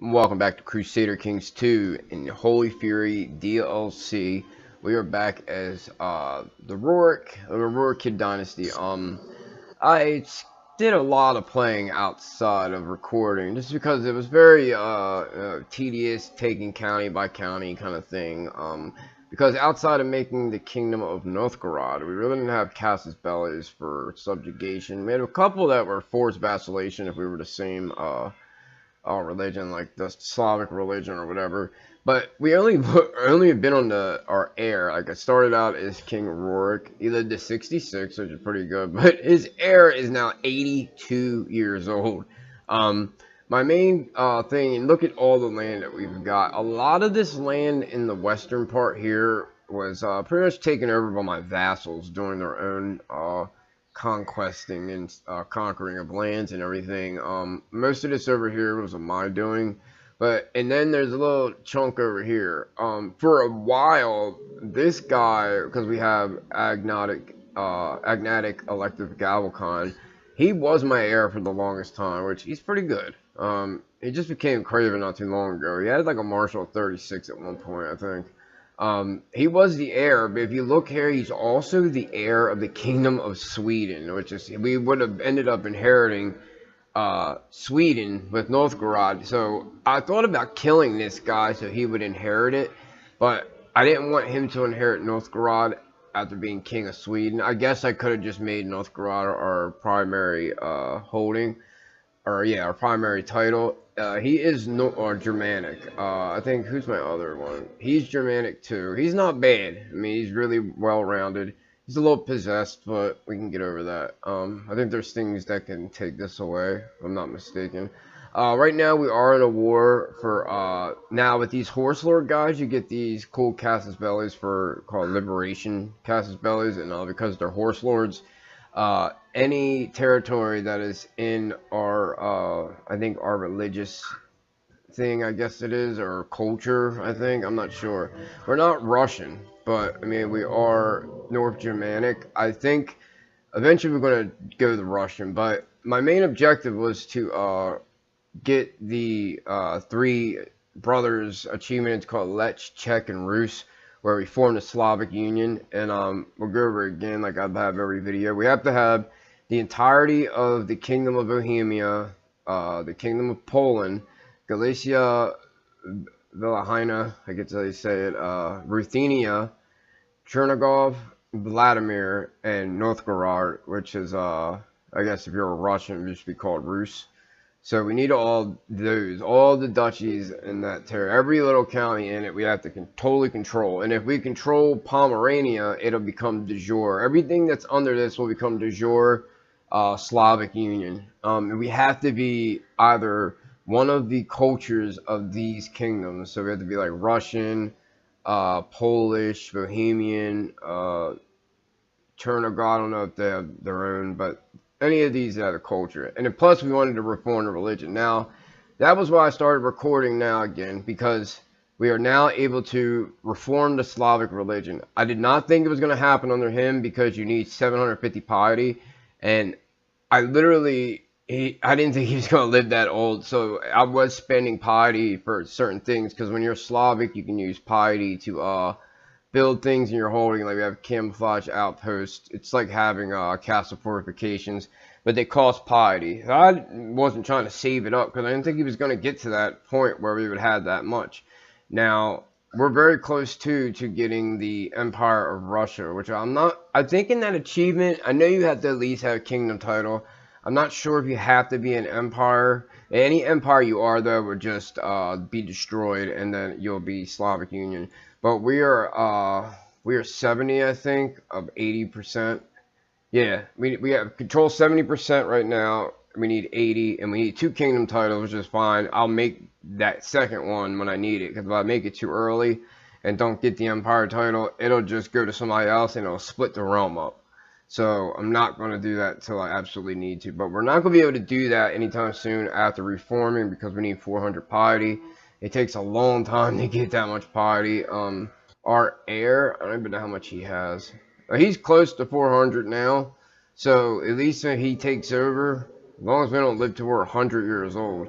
Welcome back to Crusader Kings 2 in the Holy Fury DLC. We are back as the Rourke Kid Dynasty. I did a lot of playing outside of recording just because it was very tedious, taking county by county kind of thing. Because outside of making the Kingdom of Novgorod, we really didn't have casus bellis for subjugation. We had a couple that were forced vacillation if we were the same religion, like the Slavic religion or whatever. But we only have been on our heir. Like I started out as King Rourke. He lived to 66, which is pretty good. But his heir is now 82 years old. My main thing, and look at all the land that we've got. A lot of this land in the western part here was pretty much taken over by my vassals doing their own conquesting and conquering of lands and everything. Most of this over here was of my doing, and then there's a little chunk over here. For a while, this guy, because we have agnatic elective Gavelcon, he was my heir for the longest time, which he's pretty good. He just became Craven not too long ago. He had like a martial of 36 at one point, I think. He was the heir, but if you look here, he's also the heir of the Kingdom of Sweden, which is, we would have ended up inheriting Sweden with Novgorod. So I thought about killing this guy so he would inherit it, but I didn't want him to inherit Novgorod after being King of Sweden. I guess I could have just made Novgorod our primary holding, or yeah, our primary title. He is Germanic. I think, who's my other one? He's Germanic too. He's not bad. I mean, he's really well-rounded. He's a little possessed, but we can get over that. I think there's things that can take this away, if I'm not mistaken. Right now, we are in a war for, now with these Horse Lord guys, you get these cool casus bellis called Liberation casus bellis, and because they're Horse Lords, any territory that is in our, I think our religious thing, I guess it is, or culture, I think, I'm not sure. We're not Russian, but, I mean, we are North Germanic. I think eventually we're going to go the Russian, but my main objective was to, get the, three brothers achievement. It's called Lech, Czech, and Rus, where we formed the Slavic Union, and we'll go over it again like I have every video. We have to have the entirety of the Kingdom of Bohemia, the Kingdom of Poland, Galicia, Vilahina, I guess how you say it, Ruthenia, Chernigov, Vladimir, and Novgorod, which is, I guess if you're a Russian, it would just be called Rus. So we need all those, all the duchies in that territory, every little county in it, we have to totally control. And if we control Pomerania, it'll become de jure. Everything that's under this will become de jure Slavic Union. And we have to be either one of the cultures of these kingdoms. So we have to be like Russian, Polish, Bohemian, Chernigov, I don't know if they have their own, but any of these have a culture. And then plus we wanted to reform the religion. Now, that was why I started recording now again, because we are now able to reform the Slavic religion. I did not think it was going to happen under him because you need 750 piety. And I literally, I didn't think he was going to live that old. So I was spending piety for certain things, because when you're Slavic, you can use piety to build things in your holding. Like we have camouflage outposts. It's like having castle fortifications, but they cost piety. I wasn't trying to save it up because I didn't think he was going to get to that point where we would have that much. Now we're very close to getting the Empire of Russia, which I think in that achievement, I know you have to at least have a kingdom title. I'm not sure if you have to be an empire. Any empire you are, though, would just be destroyed, and then you'll be Slavic Union. But we are 70, I think, of 80%. Yeah, we have control 70% right now. We need 80, and we need 2 kingdom titles, which is fine. I'll make that second one when I need it, because if I make it too early and don't get the empire title, it'll just go to somebody else, and it'll split the realm up. So I'm not going to do that until I absolutely need to. But we're not going to be able to do that anytime soon after reforming, because we need 400 piety. It takes a long time to get that much piety. Our heir, I don't even know how much he has. He's close to 400 now. So at least when he takes over, as long as we don't live to we're 100 years old,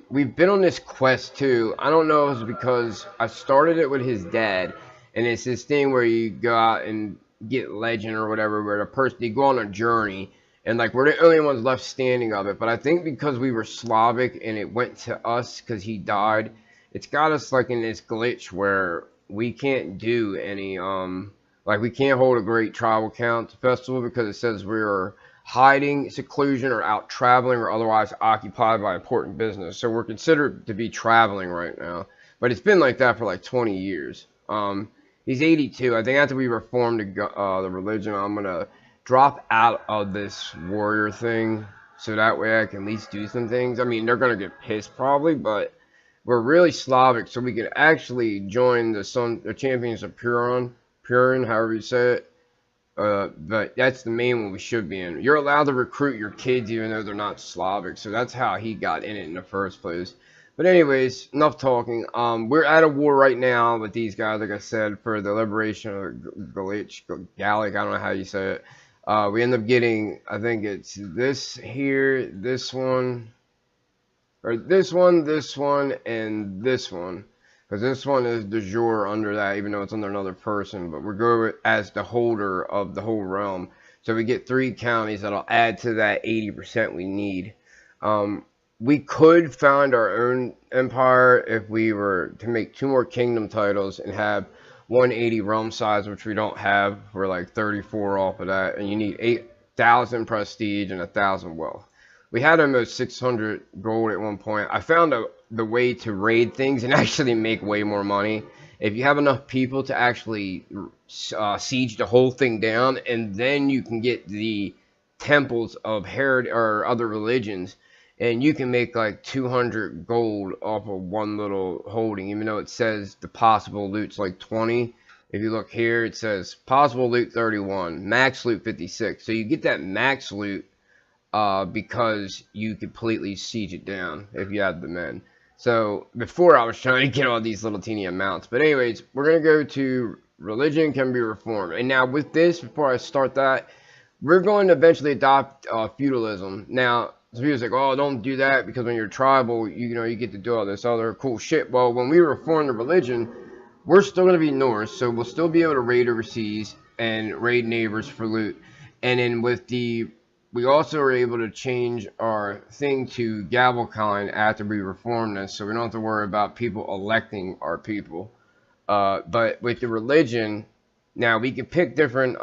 We've been on this quest too. I don't know if it's because I started it with his dad, and it's this thing where you go out and get legend or whatever, where the person, they go on a journey, and like we're the only ones left standing of it. But I think because we were Slavic and it went to us because he died, it's got us like in this glitch where we can't do any like we can't hold a great tribal count festival because it says we're hiding, seclusion, or out traveling or otherwise occupied by important business. So we're considered to be traveling right now. But it's been like that for like 20 years. He's 82. I think after we reformed the religion, I'm going to drop out of this warrior thing so that way I can at least do some things. I mean, they're going to get pissed probably, but we're really Slavic, so we can actually join the Champions of Purin, however you say it. But that's the main one we should be in. You're allowed to recruit your kids even though they're not Slavic, so that's how he got in it in the first place. But anyways, enough talking. We're at a war right now with these guys, like I said, for the liberation of Gallic, I don't know how you say it. We end up getting, I think it's this here, this one, or this one, and this one. Because this one is de jure under that, even though it's under another person. But we're going as the holder of the whole realm. So we get 3 counties that'll add to that 80% we need. We could found our own empire if we were to make 2 more kingdom titles and have 180 realm size, which we don't have. We're like 34 off of that. And you need 8,000 prestige and 1,000 wealth. We had almost 600 gold at one point. I found the way to raid things and actually make way more money. If you have enough people to actually siege the whole thing down, and then you can get the temples of or other religions, and you can make like 200 gold off of one little holding, even though it says the possible loot's like 20. If you look here, it says possible loot 31, max loot 56. So you get that max loot because you completely siege it down if you have the men. So before I was trying to get all these little teeny amounts. But anyways, we're going to go to religion can be reformed. And now with this, before I start that, we're going to eventually adopt feudalism. Now, some people say, oh, don't do that because when you're tribal, you know, you get to do all this other cool shit. Well, when we reform the religion, we're still going to be Norse. So we'll still be able to raid overseas and raid neighbors for loot. And then with we also are able to change our thing to Gavelkind after we reform this, so we don't have to worry about people electing our people. But with the religion, now we can pick different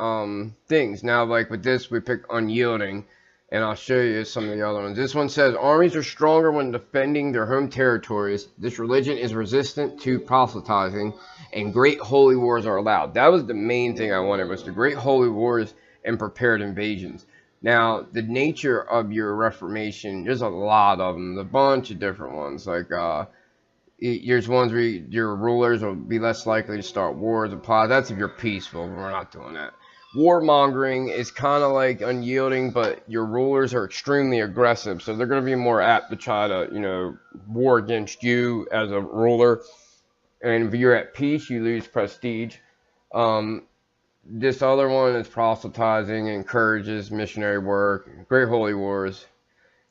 things. Now, like with this, we pick unyielding, and I'll show you some of the other ones. This one says, armies are stronger when defending their home territories. This religion is resistant to proselytizing, and great holy wars are allowed. That was the main thing I wanted, was the great holy wars and prepared invasions. Now, the nature of your reformation, there's a lot of them, a bunch of different ones. Like, there's ones where your rulers will be less likely to start wars. That's if you're peaceful, but we're not doing that. Warmongering is kind of like unyielding, but your rulers are extremely aggressive, so they're going to be more apt to try to, you know, war against you as a ruler. And if you're at peace, you lose prestige. This other one is proselytizing, encourages missionary work, great holy wars.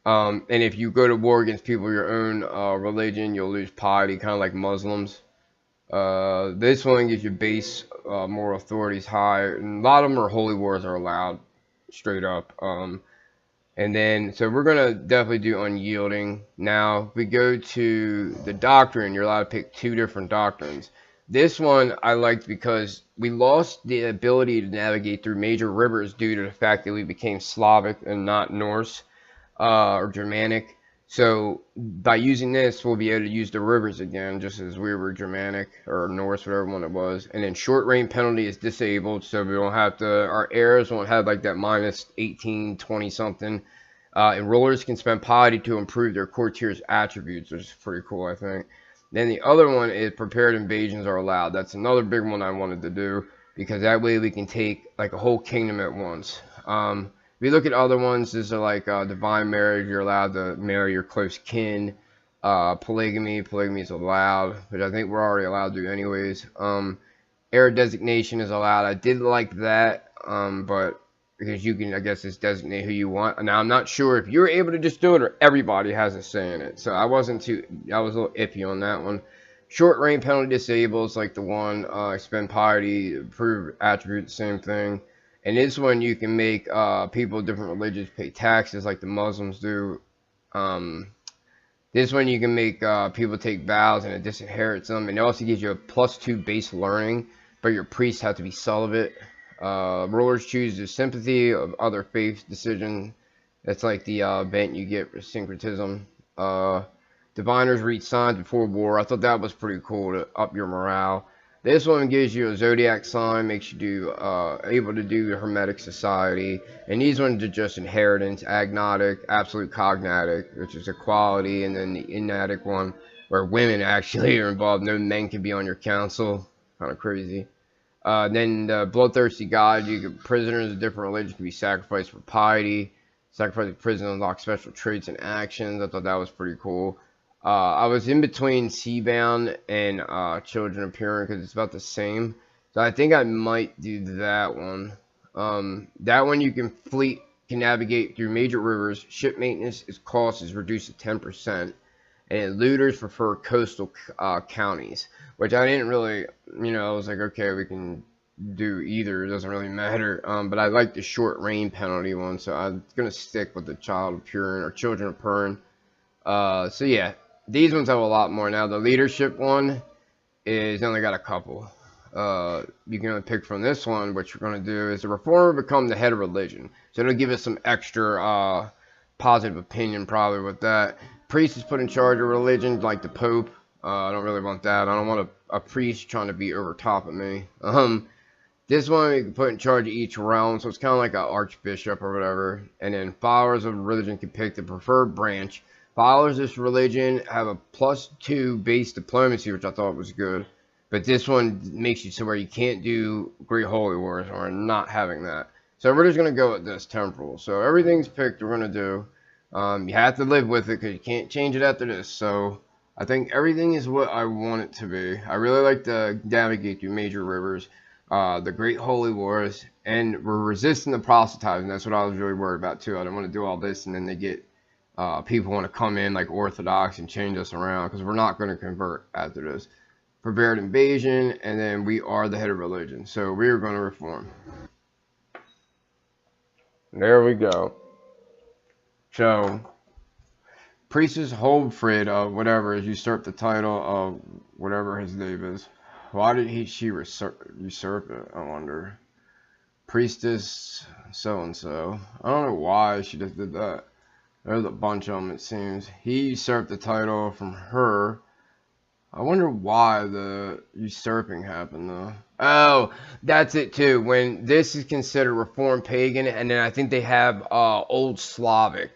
And if you go to war against people of your own religion, you'll lose piety, kind of like Muslims. This one gives you base moral authorities high. And a lot of them are holy wars are allowed, straight up. And then, so we're going to definitely do unyielding. Now, if we go to the doctrine, you're allowed to pick 2 different doctrines. This one I liked because we lost the ability to navigate through major rivers due to the fact that we became Slavic and not Norse or Germanic. So by using this, we'll be able to use the rivers again, just as we were Germanic or Norse, whatever one it was. And then short range penalty is disabled, so we don't have to, our heirs won't have like that minus 18, 20 something. And rulers can spend piety to improve their courtiers' attributes, which is pretty cool, I think. Then the other one is prepared invasions are allowed. That's another big one I wanted to do, because that way we can take like a whole kingdom at once. If you look at other ones, these are like divine marriage. You're allowed to marry your close kin. Polygamy is allowed, which I think we're already allowed to do anyways. Heir designation is allowed. I did like that, but because you can, I guess, just designate who you want. Now, I'm not sure if you're able to just do it or everybody has a say in it. So I was a little iffy on that one. Short range penalty disables, like the one, expend piety, prove attribute, same thing. And this one, you can make people of different religions pay taxes, like the Muslims do. This one, you can make people take vows and it disinherits them. And it also gives you a +2 base learning, but your priests have to be celibate. Rulers choose the sympathy of other faiths decision. That's like the event you get for syncretism. Diviners read signs before war. I thought that was pretty cool to up your morale. This one gives you a zodiac sign, makes you able to do the Hermetic Society. And these ones are just inheritance, agnotic, absolute cognatic, which is equality, and then the inatic one, where women actually are involved. No men can be on your council. Kind of crazy. Then the bloodthirsty god, you get prisoners of different religions can be sacrificed for piety. Sacrificing prison unlocks special traits and actions. I thought that was pretty cool. I was in between Seabound and Children of Purin because it's about the same. So I think I might do that one. That one you can navigate through major rivers. Ship maintenance cost is reduced to 10%. And looters prefer coastal counties, which I didn't really, I was like, okay, we can do either. It doesn't really matter. But I like the short range penalty one, so I'm going to stick with the Child of Purin or Children of Purin. So yeah, these ones have a lot more. Now the leadership one is only got a couple. You can only pick from this one. What you're going to do is the reformer become the head of religion. So it'll give us some extra positive opinion probably with that. Priest is put in charge of religion, like the Pope. I don't really want that. I don't want a priest trying to be over top of me. This one you can put in charge of each realm, so it's kind of like an archbishop or whatever. And then followers of religion can pick the preferred branch. Followers of this religion have a +2 base diplomacy, which I thought was good. But this one makes you so where you can't do Great Holy Wars, or not having that. So we're just going to go with this temporal. So everything's picked we're going to do. You have to live with it because you can't change it after this. So I think everything is what I want it to be. I really like to navigate through major rivers, the Great Holy Wars, and we're resisting the proselytizing. That's what I was really worried about too. I don't want to do all this and then they get people want to come in like Orthodox and change us around, because we're not going to convert after this. Prepared invasion, and then we are the head of religion. So we are going to reform. There we go. So, Priestess Holdfrid of whatever is usurp the title of whatever his name is. Why did she usurp it, I wonder? Priestess so-and-so. I don't know why she just did that. There's a bunch of them, it seems. He usurped the title from her. I wonder why the usurping happened, though. Oh, that's it, too. When this is considered Reformed Pagan, and then I think they have Old Slavic.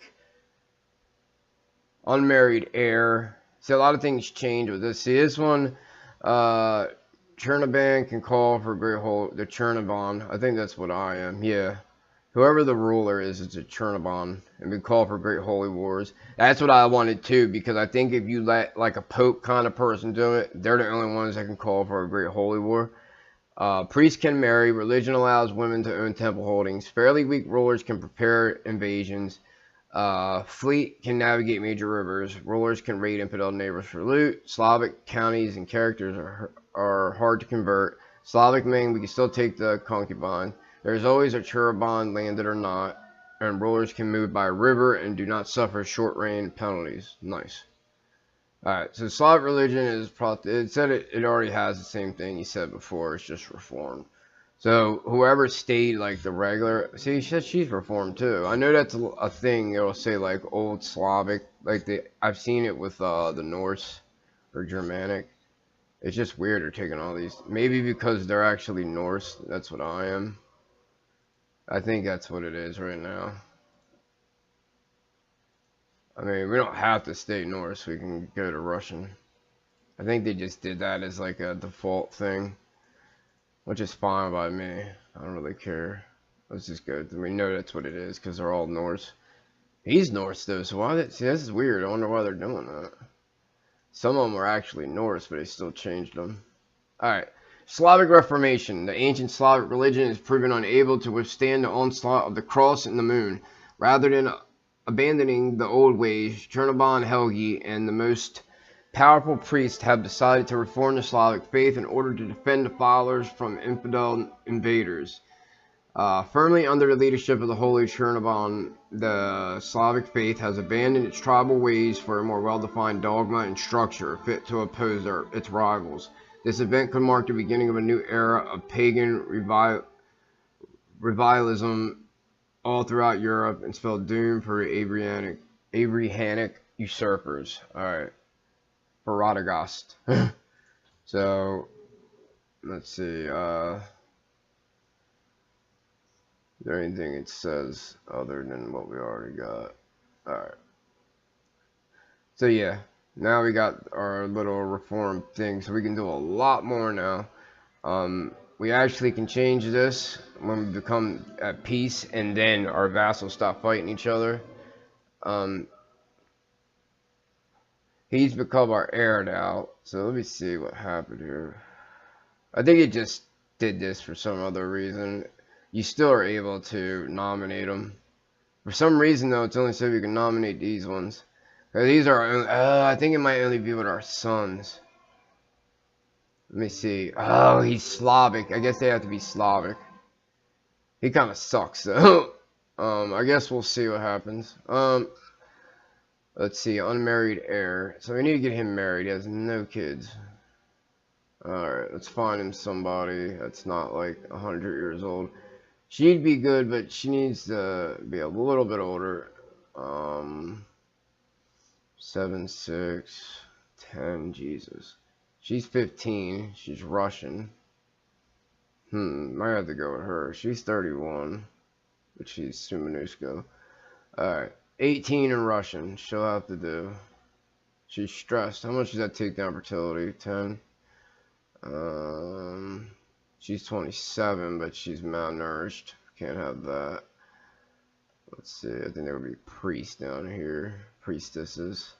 Unmarried heir. See, a lot of things change with this. See, this one, Chernoban can call for Great Holy... The Chernoban. I think that's what I am. Yeah. Whoever the ruler is, it's a Chernoban, and we call for Great Holy Wars. That's what I wanted too, because I think if you let like a Pope kind of person do it, they're the only ones that can call for a Great Holy War. Priests can marry. Religion allows women to own temple holdings. Fairly weak rulers can prepare invasions. Fleet can navigate major rivers. Rulers can raid infidel neighbors for loot. Slavic counties and characters are hard to convert. Slavic men, we can still take the concubine. There's always a cherubon, landed or not, and rulers can move by river and do not suffer short-range penalties. Nice. Alright, so Slavic religion is, it said it already has the same thing you said before, it's just reformed. So whoever stayed like the regular, see, she's reformed too. I know that's a thing, it'll say like Old Slavic, like I've seen it with the Norse or Germanic. It's just weird they're taking all these, maybe because they're actually Norse, that's what I am. I think that's what it is right now. I mean, we don't have to stay Norse, we can go to Russian. I think they just did that as like a default thing, which is fine by me. I don't really care. Let's just go. We know that's what it is because they're all Norse. He's Norse though, so why? See, this is weird. I wonder why they're doing that. Some of them are actually Norse, but they still changed them. Alright, Slavic Reformation. The ancient Slavic religion is proven unable to withstand the onslaught of the cross and the moon. Rather than abandoning the old ways, Chernobyl, Helgi, and the most powerful priests have decided to reform the Slavic faith in order to defend the followers from infidel invaders. Firmly under the leadership of the Holy Chernobyl, the Slavic faith has abandoned its tribal ways for a more well-defined dogma and structure fit to oppose its rivals. This event could mark the beginning of a new era of pagan revivalism all throughout Europe and spell doom for Abrahamic usurpers. Alright. For Radagast. So, let's see. Is there anything it says other than what we already got? Alright. So, yeah. Now we got our little reform thing. So, we can do a lot more now. We actually can change this when we become at peace, and then our vassals stop fighting each other. He's become our heir now, so let me see what happened here. I think it just did this for some other reason. You still are able to nominate them. For some reason, though, it's only so you can nominate these ones. These are only, I think it might only be with our sons. Let me see. Oh, he's Slavic. I guess they have to be Slavic. He kind of sucks, though. I guess we'll see what happens. Let's see. Unmarried heir. So we need to get him married. He has no kids. Alright, let's find him somebody that's not like 100 years old. She'd be good, but she needs to be a little bit older. 7, 6, 10, Jesus. She's 15. She's Russian. Might have to go with her. She's 31. But she's Sumanusko. Alright. 18 in Russian. She'll have to do. She's stressed. How much does that take down fertility? 10. She's 27, but she's malnourished. Can't have that. Let's see. I think there would be priests down here. Priestesses.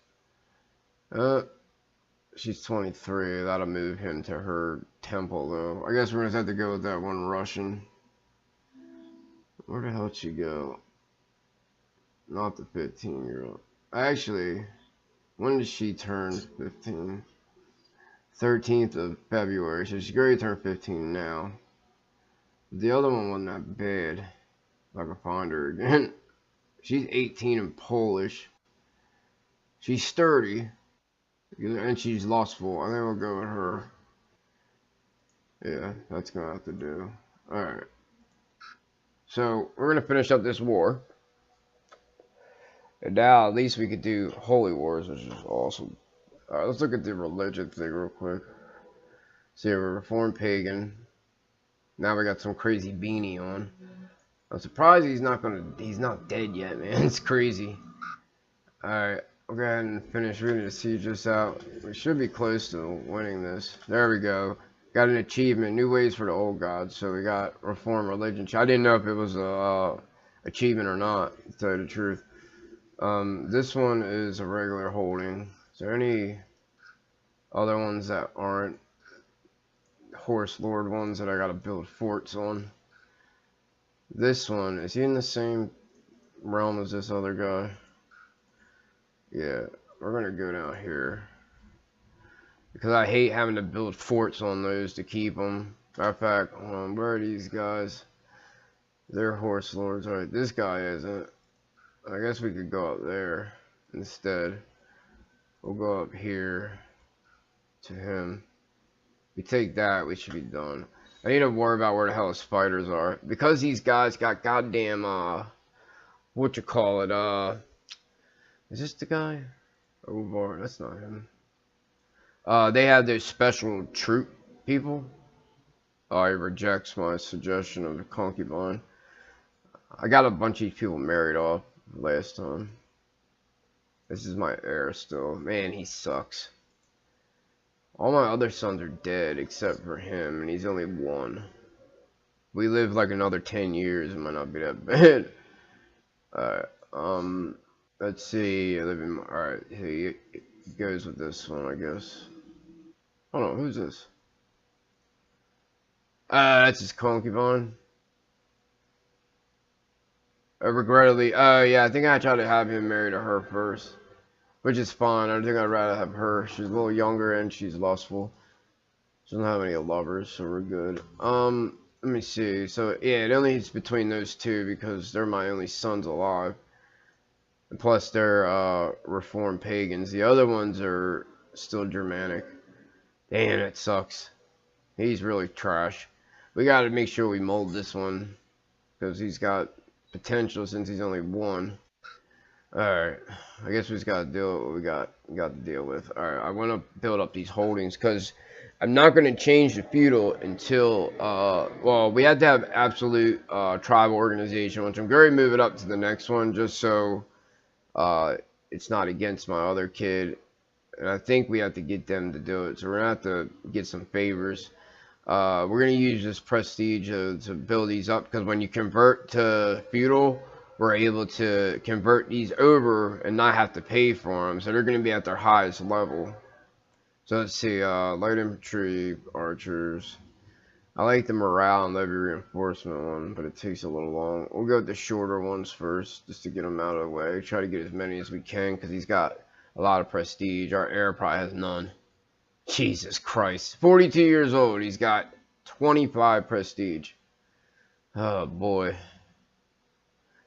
She's 23. That'll move him to her temple, though. I guess we're going to have to go with that one Russian. Where the hell did she go? Not the 15-year-old. Actually, when did she turn 15? 13th of February. So she's going to turn 15 now. The other one wasn't that bad. If I can find her again. She's 18 and Polish. She's sturdy. And she's lustful. I think we'll go with her. Yeah, that's going to have to do. Alright. So, we're going to finish up this war. And now, at least we could do holy wars, which is awesome. Alright, let's look at the religion thing real quick. See, we're Reformed Pagan. Now we got some crazy beanie on. I'm surprised he's not dead yet, man. It's crazy. Alright, we'll go ahead and finish reading the siege this out. We should be close to winning this. There we go. Got an achievement, new ways for the old gods. So we got Reformed religion. I didn't know if it was a achievement or not, to tell you the truth. This one is a regular holding. Is there any other ones that aren't horse lord ones that I gotta build forts on? This one, is he in the same realm as this other guy? Yeah, we're gonna go down here. Because I hate having to build forts on those to keep them. Matter of fact, where are these guys? They're horse lords. Alright, this guy isn't. I guess we could go up there instead. We'll go up here to him. If we take that, we should be done. I need to worry about where the hell his fighters are. Because these guys got goddamn, what you call it, is this the guy? Oh, that's not him. They have their special troop people. Oh, he rejects my suggestion of a concubine. I got a bunch of these people married off last time. This is my heir still. Man, he sucks. All my other sons are dead except for him, and he's only 1. We live like another 10 years. It might not be that bad. Alright, let's see. Alright, he goes with this one, I guess. Hold on, who's this? That's his concubine. Regrettably, yeah, I think I tried to have him marry to her first, which is fine. I think I'd rather have her. She's a little younger and she's lustful. She doesn't have any lovers, so we're good. Let me see. So yeah, it only is between those two because they're my only sons alive. And plus, they're Reformed Pagans. The other ones are still Germanic. Damn, it sucks. He's really trash. We got to make sure we mold this one because he's got potential since he's only one. Alright, I guess we just gotta deal with what we got to deal with. Alright, I want to build up these holdings because I'm not going to change the feudal until, well, we had to have absolute tribal organization, which I'm going to move it up to the next one just so it's not against my other kid. And I think we have to get them to do it, so we're going to have to get some favors. We're going to use this prestige to build these up because when you convert to feudal, we're able to convert these over and not have to pay for them. So they're going to be at their highest level. So let's see, light infantry, archers. I like the morale and levy reinforcement one, but it takes a little long. We'll go with the shorter ones first, just to get them out of the way. Try to get as many as we can, because he's got a lot of prestige. Our heir probably has none. Jesus Christ. 42 years old. He's got 25 prestige. Oh, boy.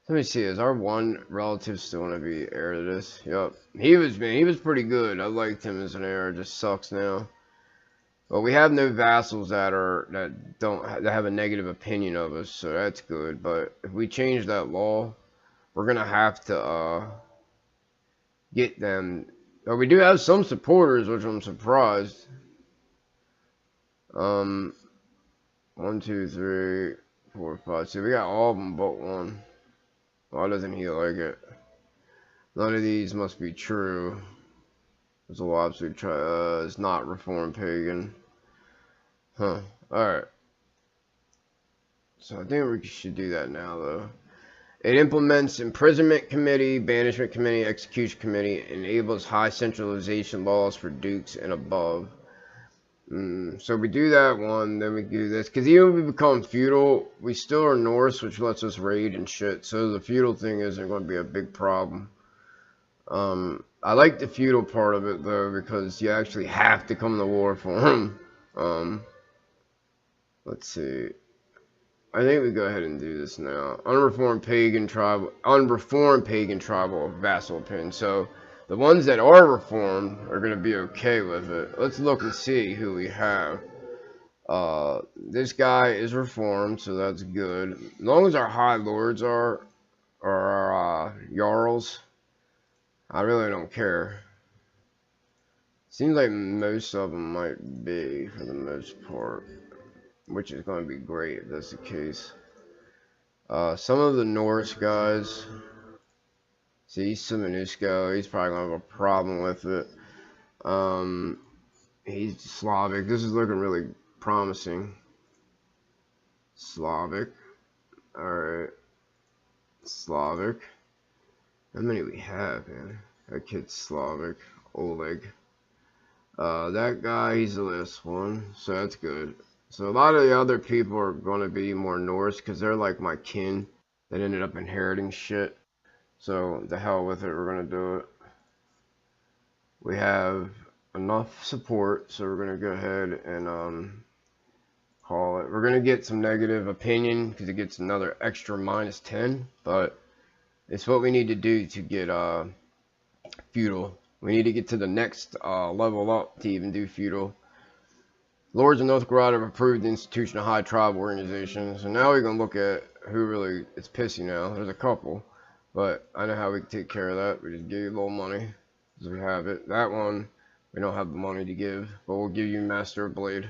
Let me see. Is our one relative still going to be heir to this? Yup. He was pretty good. I liked him as an heir. It just sucks now. Well, we have no vassals that have a negative opinion of us, so that's good. But if we change that law, we're going to have to get them. But we do have some supporters, which I'm surprised. 1, 2, 3, 4, 5. See, we got all of them but one. Why doesn't he like it? None of these must be true. There's a lot to try. It's not Reformed Pagan. Huh. Alright. So I think we should do that now, though. It implements imprisonment committee, banishment committee, execution committee, enables high centralization laws for dukes and above. So we do that one, then we do this. Because even if we become feudal, we still are Norse, which lets us raid and shit. So the feudal thing isn't going to be a big problem. I like the feudal part of it, though, because you actually have to come to war for them. Let's see. I think we go ahead and do this now. Unreformed pagan tribal vassal opinion. So the ones that are reformed are going to be okay with it. Let's look and see who we have. This guy is reformed, so that's good. As long as our high lords are, or our jarls, I really don't care. Seems like most of them might be, for the most part, which is going to be great if that's the case. Some of the Norse guys, see, Simonusko, he's probably going to have a problem with it. He's Slavic. This is looking really promising. Slavic. Alright. Slavic. How many we have, man? That kid's Slavic. Oleg. That guy, he's the last one, so that's good. So a lot of the other people are going to be more Norse because they're like my kin that ended up inheriting shit. So the hell with it, we're going to do it. We have enough support, so we're going to go ahead and call it. We're going to get some negative opinion because it gets another extra -10, but it's what we need to do to get feudal. We need to get to the next level up to even do feudal. Lords of North Carolina have approved the institution of high tribal organizations. So now we're going to look at who really is pissy now. There's a couple, but I know how we can take care of that. We just give you a little money because we have it. That one, we don't have the money to give, but we'll give you Master of Blade.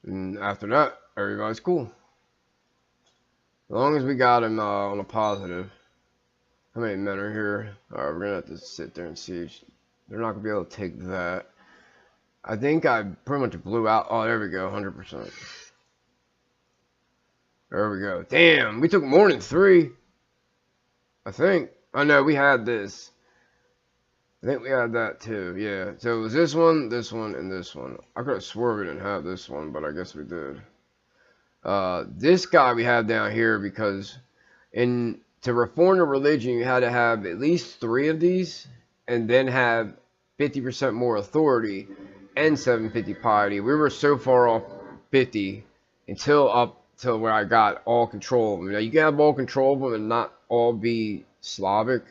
And after that, everybody's cool. As long as we got him on a positive. How many men are here? Alright, we're going to have to sit there and see. They're not going to be able to take that. I think I pretty much blew out. Oh, there we go. 100%. There we go. Damn, we took more than 3. I think. Oh, no, we had this. I think we had that too. Yeah. So it was this one, and this one. I could have swore we didn't have this one, but I guess we did. This guy we have down here because to reform the religion, you had to have at least 3 of these, and then have 50% more authority and 750 piety. We were so far off 50 until up to where I got all control of them. Now you can have all control of them and not all be Slavic.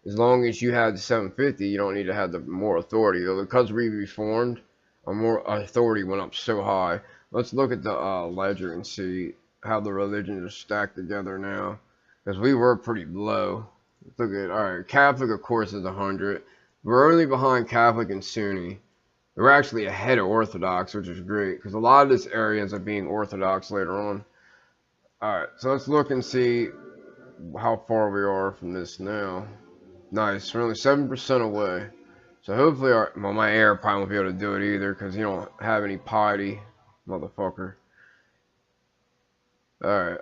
As long as you have the 750, you don't need to have the more authority. Because we reformed, our more authority went up so high. Let's look at the ledger and see how the religions are stacked together now. Because we were pretty low. Look at, alright, Catholic of course is 100. We're only behind Catholic and Sunni. We're actually ahead of Orthodox, which is great. Because a lot of this area ends up being Orthodox later on. Alright, so let's look and see how far we are from this now. Nice, we're only 7% away. So hopefully my heir probably won't be able to do it either, because you don't have any piety, motherfucker. Alright,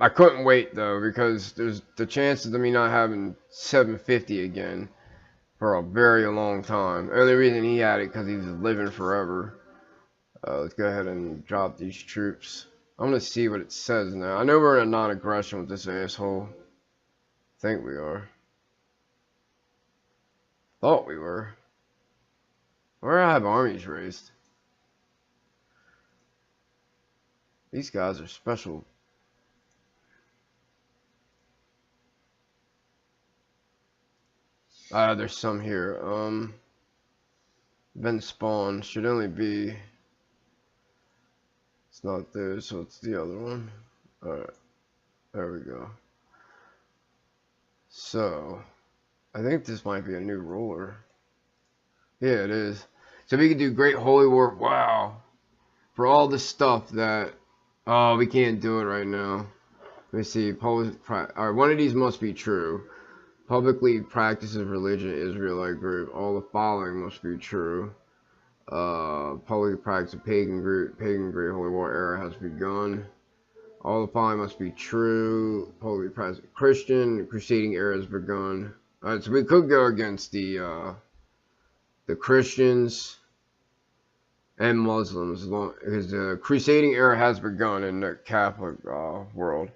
I couldn't wait though, because there's the chances of me not having 750 again for a very long time. The only reason he had it because he's living forever. Let's go ahead and drop these troops. I'm gonna see what it says now. I know we're in a non-aggression with this asshole. I think we are. Thought we were. Where I have armies raised. These guys are special. There's some here. Been spawned. Should only be. It's not there, so it's the other one. Alright. There we go. So, I think this might be a new ruler. Yeah, it is. So we can do Great Holy War. Wow. For all the stuff that... Oh, we can't do it right now. Let me see. Alright, one of these must be true. Publicly practices religion, Israelite group. All the following must be true. Publicly practice pagan Great Holy War era has begun. All the following must be true. Publicly practice Christian, crusading era has begun. Alright, so we could go against the Christians and Muslims, because the crusading era has begun in the Catholic world.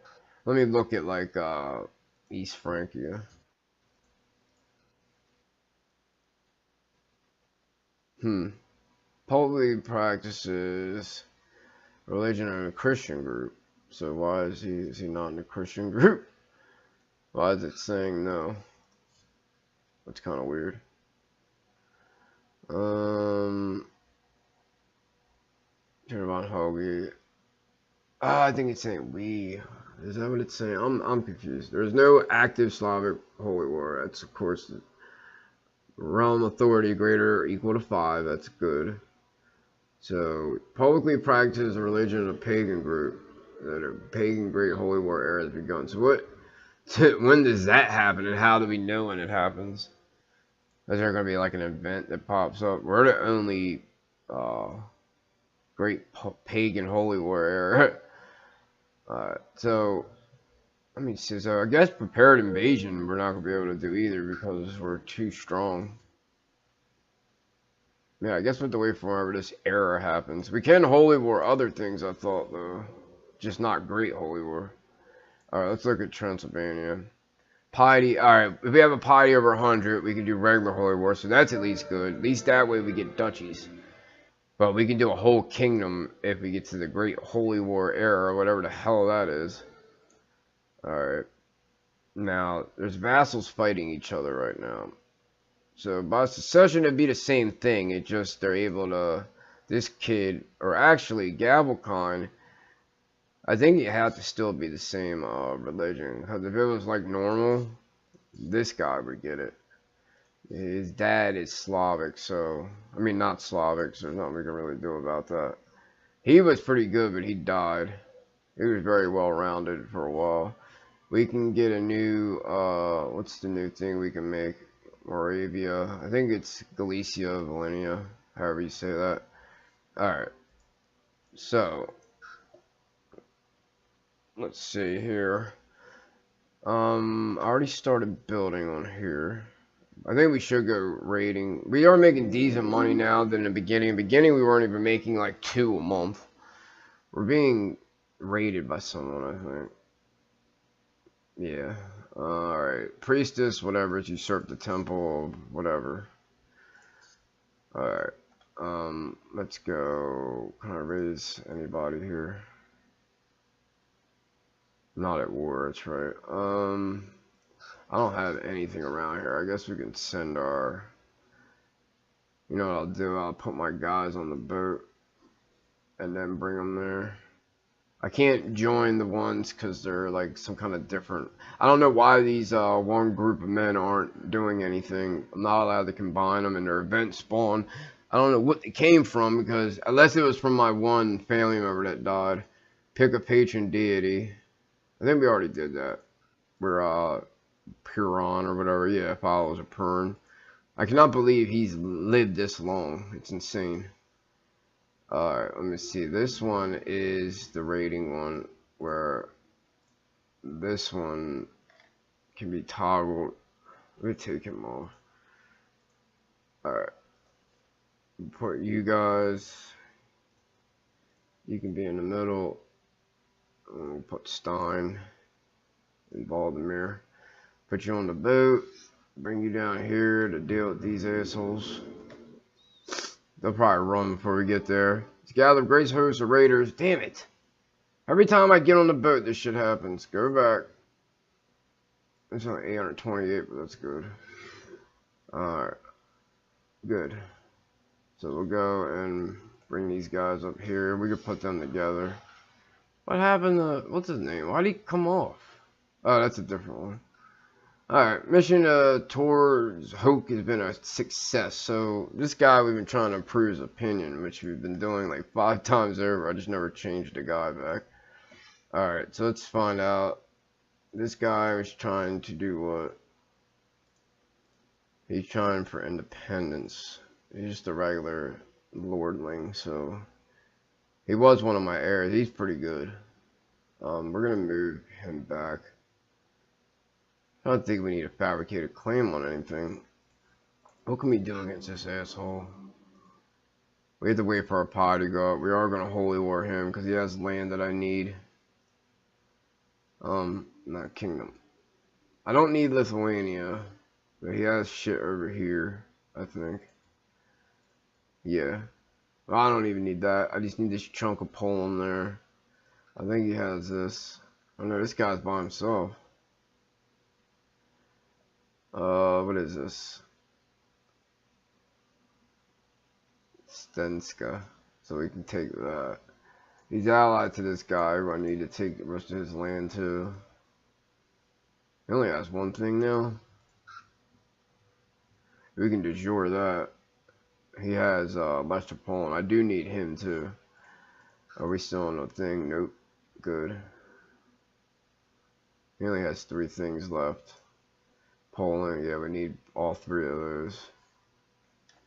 Let me look at like East Francia. Publicly practices religion in a Christian group. So why is he not in a Christian group? Why is it saying no? That's kind of weird. I think it's saying we. Is that what it's saying? I'm confused. There's no active Slavic Holy War. That's of course realm authority greater or equal to 5. That's good. So publicly practices a religion of a pagan group. That a pagan Great Holy War era has begun. So what? When does that happen, and how do we know when it happens? Is there going to be like an event that pops up? We're the only Great Pagan Holy War era. So let me see. So I guess prepared invasion we're not going to be able to do either because we're too strong. Yeah, I guess we have to wait for whenever this era happens. We can Holy War other things, I thought, though. Just not Great Holy War. Alright, let's look at Transylvania. Piety. Alright, if we have a piety over 100, we can do regular Holy War, so that's at least good. At least that way we get duchies. But we can do a whole kingdom if we get to the Great Holy War era, or whatever the hell that is. Alright. Now, there's vassals fighting each other right now. So, by secession, it'd be the same thing. It just, they're able to... This kid, or actually, Gavelkind, I think it had to still be the same religion. Because if it was, like, normal, this guy would get it. His dad is Slavic, so... I mean, not Slavic, so there's nothing we can really do about that. He was pretty good, but he died. He was very well-rounded for a while. We can get a new... what's the new thing we can make? Moravia. I think it's Galicia, Volhynia, however you say that. Alright. So, let's see here. I already started building on here. I think we should go raiding. We are making decent money now than in the beginning. In the beginning, we weren't even making like 2 a month. We're being raided by someone, I think. Yeah. Alright. Priestess, whatever. Usurp the temple, whatever. Alright. Let's go. Can I raise anybody here? Not at war, that's right. I don't have anything around here. I guess we can send our... You know what I'll do? I'll put my guys on the boat and then bring them there. I can't join the ones because they're like some kind of different... I don't know why these one group of men aren't doing anything. I'm not allowed to combine them in their event spawn. I don't know what they came from, because unless it was from my one family member that died. Pick a patron deity. I think we already did that. We're Puron or whatever. Yeah, follows a Pern. I cannot believe he's lived this long. It's insane. Alright, let me see. This one is the rating one, where this one can be toggled. Let me take him off. Alright. Put you guys. You can be in the middle. We'll put Stein and Valdemir. Put you on the boat. Bring you down here to deal with these assholes. They'll probably run before we get there. Let's gather great hosts of raiders. Damn it. Every time I get on the boat, this shit happens. Go back. It's only 828, but that's good. Alright. Good. So we'll go and bring these guys up here. We can put them together. What happened to... What's his name? Why'd he come off? Oh, that's a different one. Alright, mission towards Hoke has been a success. So, this guy, we've been trying to improve his opinion, which we've been doing like 5 times over. I just never changed the guy back. Alright, so let's find out. This guy was trying to do what? He's trying for independence. He's just a regular lordling, so... He was one of my heirs. He's pretty good. We're gonna move him back. I don't think we need to fabricate a claim on anything. What can we do against this asshole? We have to wait for our pie to go up. We are gonna holy war him because he has land that I need. Not kingdom. I don't need Lithuania, but he has shit over here, I think. Yeah. Well, I don't even need that. I just need this chunk of Poland there. I think he has this. Oh no, this guy's by himself. What is this? Stenska. So we can take that. He's allied to this guy who I need to take the rest of his land to. He only has one thing now. We can de jure that. He has Lester Poland. I do need him too. Are we still on the thing? Nope. Good. He only has 3 things left. Poland, yeah, we need all 3 of those.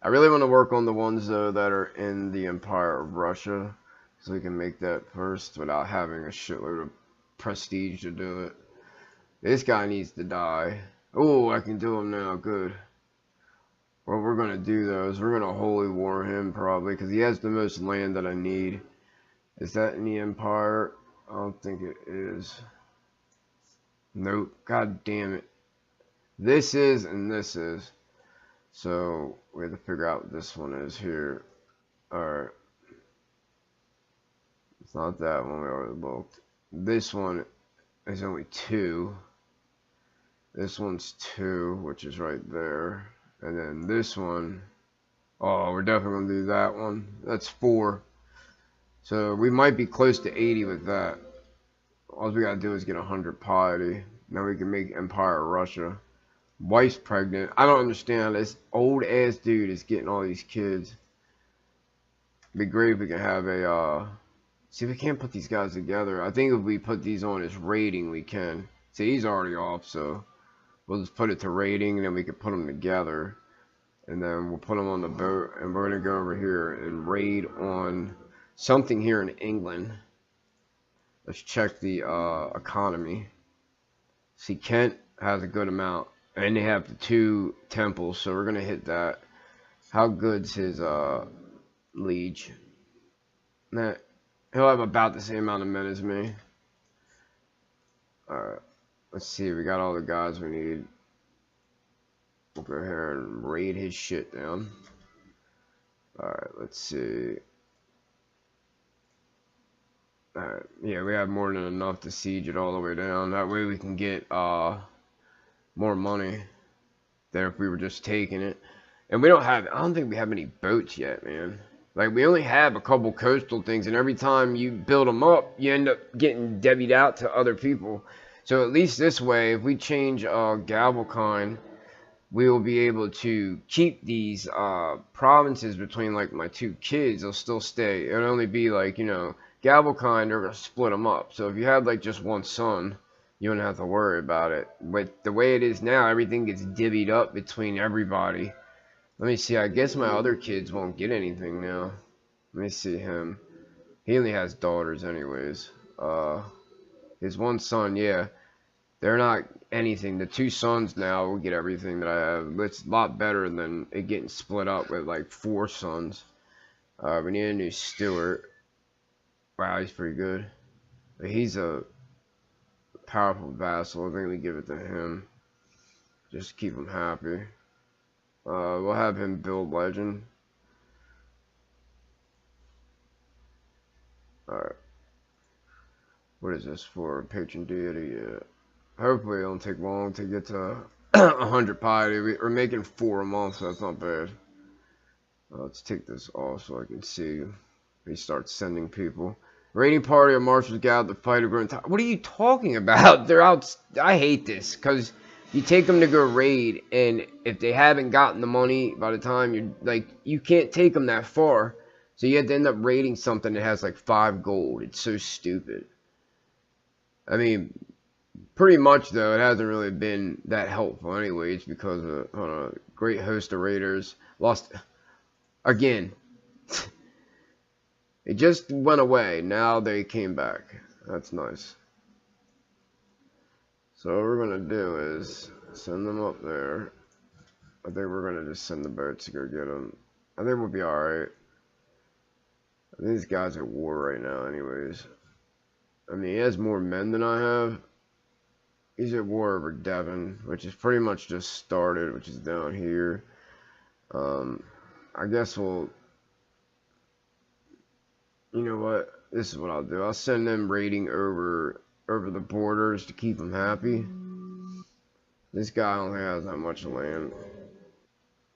I really want to work on the ones though that are in the Empire of Russia, so we can make that first without having a shitload of prestige to do it. This guy needs to die. Oh, I can do him now. Good. What we're gonna do though is we're gonna holy war him probably because he has the most land that I need. Is that in the Empire? I don't think it is. Nope. God damn it. This is and this is. So we have to figure out what this one is here. Alright. It's not that one we already looked. This one is only 2. This one's 2, which is right there. And then this one, oh, we're definitely going to do that one. That's 4. So we might be close to 80 with that. All we got to do is get 100 piety. Now we can make Empire of Russia. Wife's pregnant. I don't understand. This old ass dude is getting all these kids. It'd be great if we can have a, see if we can't put these guys together. I think if we put these on as rating, we can. See, he's already off, so we'll just put it to rating, and then we can put them together. And then we'll put them on the boat, and we're going to go over here and raid on something here in England. Let's check the economy. See, Kent has a good amount. And they have the 2 temples, so we're going to hit that. How good's his liege? Nah, He'll have about the same amount of men as me. Alright. Let's see. We got all the guys we need. We'll go here and raid his shit down. Alright, let's see. Alright, yeah, we have more than enough to siege it all the way down. That way we can get more money than if we were just taking it. And we don't have, I don't think we have any boats yet, man. Like, we only have a couple coastal things, and every time you build them up, you end up getting debited out to other people. So at least this way, if we change Gavelkind, we will be able to keep these provinces between, like, my two kids. They'll still stay. It'll only be, like, you know, Gavelkind, they're going to split them up. So if you have, like, just one son, you don't have to worry about it. But the way it is now, everything gets divvied up between everybody. Let me see. I guess my other kids won't get anything now. Let me see him. He only has daughters anyways. His one son, yeah. They're not anything. The two sons now will get everything that I have. It's a lot better than it getting split up with like 4 sons. We need a new steward. Wow, he's pretty good. But he's a powerful vassal. I think we give it to him. Just to keep him happy. We'll have him build legend. Alright. What is this for? Patron deity? Yeah. Hopefully it don't take long to get to 100 piety. We're making 4 a month, so that's not bad. Let's take this off so I can see. He starts sending people. Raiding party of marshals gathered to fight a growing time. What are you talking about? They're out. I hate this because you take them to go raid, and if they haven't gotten the money by the time you're like, you can't take them that far. So you have to end up raiding something that has like 5 gold. It's so stupid. I mean, pretty much though, it hasn't really been that helpful anyways because of a great host of raiders lost again. It just went away. Now they came back. That's nice. So what we're going to do is send them up there. I think we're going to just send the boats to go get them. I think we'll be alright. These guys are at war right now anyways. I mean, he has more men than I have. He's at war over Devon, which is pretty much just started, which is down here. I guess we'll... You know what? This is what I'll do. I'll send them raiding over the borders to keep them happy. This guy only has that much land.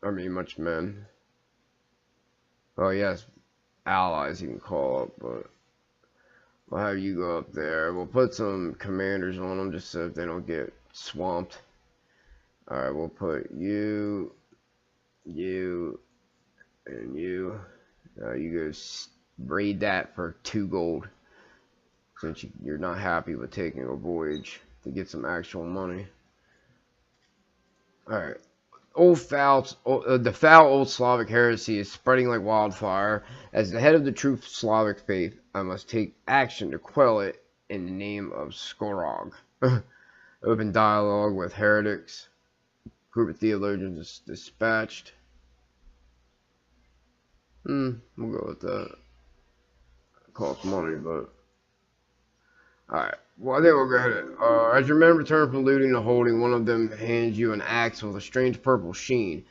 I mean, much men. Oh, he has allies he can call up, but we'll have you go up there. We'll put some commanders on them just so they don't get swamped. Alright, we'll put you, and you. You go raid that for 2 gold. Since you're not happy with taking a voyage to get some actual money. Alright. The foul old Slavic heresy is spreading like wildfire. As the head of the true Slavic faith, I must take action to quell it in the name of Skorog. Open dialogue with heretics. Group of theologians is dispatched. We'll go with that. It costs money, but... Alright, well I think we'll go ahead. As your men return from looting and holding, one of them hands you an axe with a strange purple sheen,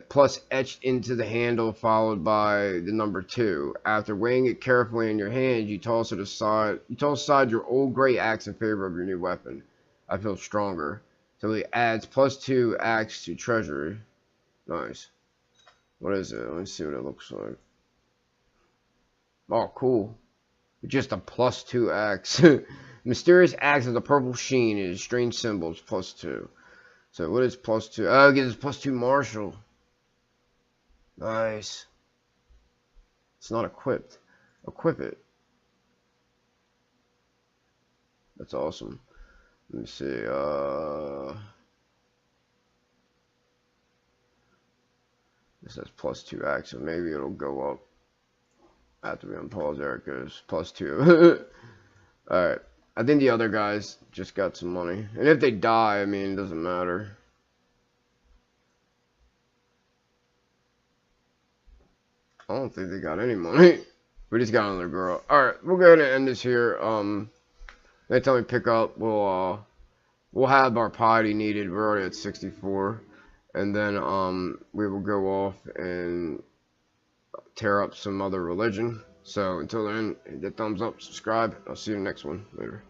plus etched into the handle, followed by the number 2. After weighing it carefully in your hand, you toss it aside. You toss aside your old gray axe in favor of your new weapon. I feel stronger. So he adds +2 axe to treasury. Nice. What is it? Let me see what it looks like. Oh, cool. Just a +2 axe. Mysterious axe with a purple sheen and strange symbols +2. So what is +2? Oh, it gives us +2 martial. Nice. It's not equipped. Equip it. That's awesome. Let me see. This has +2 axe, so maybe it'll go up. After we unpause, there it goes. +2. Alright. I think the other guys just got some money. And if they die, I mean, it doesn't matter. I don't think they got any money. We just got another girl. Alright, we'll go ahead and end this here. Next time we pick up, we'll have our piety needed. We're already at 64. And then we will go off and tear up some other religion. So until then, hit that thumbs up, subscribe. I'll see you in the next one. Later.